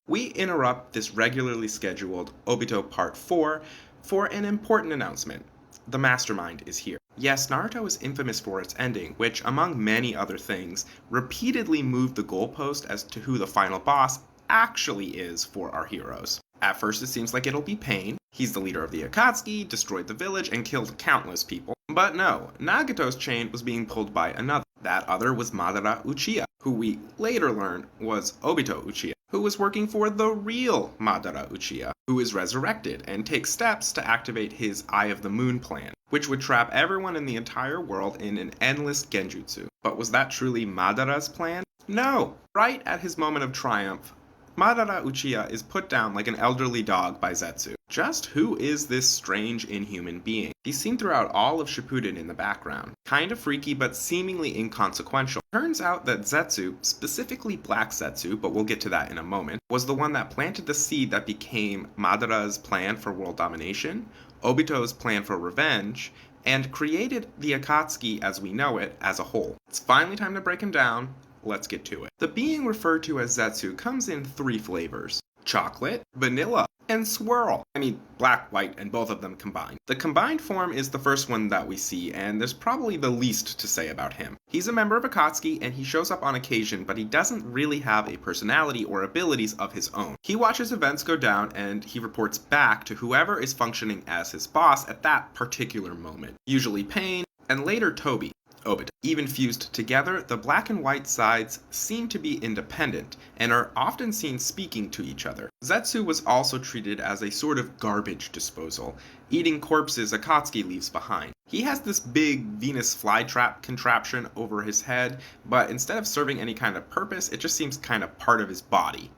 We interrupt this regularly scheduled Obito Part 4 for an important announcement. The Mastermind is here. Yes, Naruto is infamous for its ending, which, among many other things, repeatedly moved the goalpost as to who the final boss actually is for our heroes. At first it seems like it'll be Pain. He's the leader of the Akatsuki, destroyed the village, and killed countless people. But no, Nagato's chain was being pulled by another. That other was Madara Uchiha, who we later learn was Obito Uchiha, who was working for the real Madara Uchiha, who is resurrected and takes steps to activate his Eye of the Moon plan, which would trap everyone in the entire world in an endless genjutsu. But was that truly Madara's plan? No! Right at his moment of triumph, Madara Uchiha is put down like an elderly dog by Zetsu. Just who is this strange inhuman being? He's seen throughout all of Shippuden in the background. Kinda freaky but seemingly inconsequential. Turns out that Zetsu, specifically Black Zetsu, but we'll get to that in a moment, was the one that planted the seed that became Madara's plan for world domination, Obito's plan for revenge, and created the Akatsuki as we know it as a whole. It's finally time to break him down. Let's get to it. The being referred to as Zetsu comes in 3 flavors: chocolate, vanilla, and swirl. I mean, black, white, and both of them combined. The combined form is the first one that we see, and there's probably the least to say about him. He's a member of Akatsuki, and he shows up on occasion, but he doesn't really have a personality or abilities of his own. He watches events go down, and he reports back to whoever is functioning as his boss at that particular moment. Usually Pain, and later Toby. Obito. Even fused together, the black and white sides seem to be independent and are often seen speaking to each other. Zetsu was also treated as a sort of garbage disposal, eating corpses Akatsuki leaves behind. He has this big Venus flytrap contraption over his head, but instead of serving any kind of purpose, it just seems kind of part of his bodies.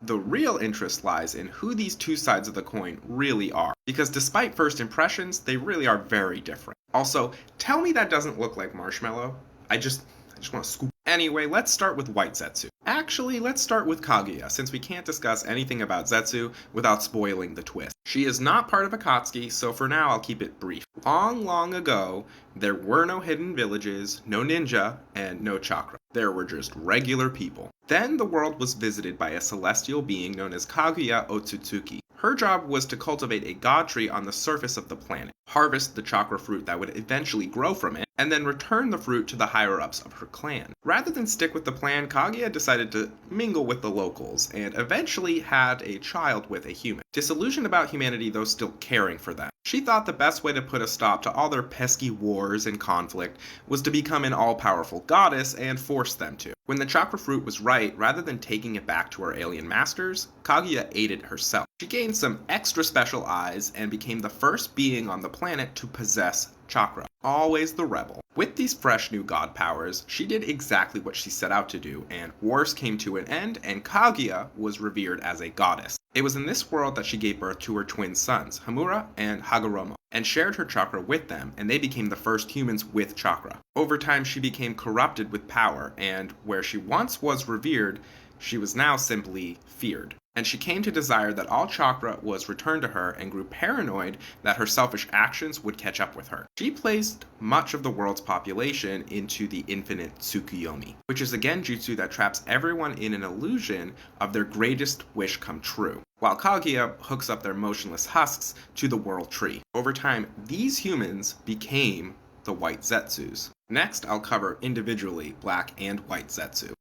The real interest lies in who these two sides of the coin really are, because despite first impressions, they really are very different. Also, tell me that doesn't look like marshmallow. I just want to scoop. Anyway, let's start with White Zetsu. Actually, let's start with Kaguya, since we can't discuss anything about Zetsu without spoiling the twist. She is not part of Akatsuki, so for now I'll keep it brief. Long ago, there were no hidden villages, no ninja, and no chakra. There were just regular people. Then the world was visited by a celestial being known as Kaguya Otsutsuki. Her job was to cultivate a god tree on the surface of the planet, harvest the chakra fruit that would eventually grow from it, and then return the fruit to the higher-ups of her clan. Rather than stick with the plan, Kaguya decided to mingle with the locals, and eventually had a child with a human. Disillusioned about humanity, though still caring for them. She thought the best way to put a stop to all their pesky wars and conflict was to become an all-powerful goddess and force them to. When the chakra fruit was right, rather than taking it back to her alien masters, Kaguya ate it herself. She gained some extra special eyes and became the first being on the planet to possess chakra. Always the rebel. With these fresh new god powers, she did exactly what she set out to do, and wars came to an end, and Kaguya was revered as a goddess. It was in this world that she gave birth to her twin sons, Hamura and Hagoromo, and shared her chakra with them, and they became the first humans with chakra. Over time, she became corrupted with power, and where she once was revered, she was now simply feared. And she came to desire that all chakra was returned to her and grew paranoid that her selfish actions would catch up with her. She placed much of the world's population into the infinite Tsukuyomi, which is a genjutsu that traps everyone in an illusion of their greatest wish come true, while Kaguya hooks up their motionless husks to the world tree. Over time, these humans became the White Zetsus. Next, I'll cover individually Black and White Zetsu.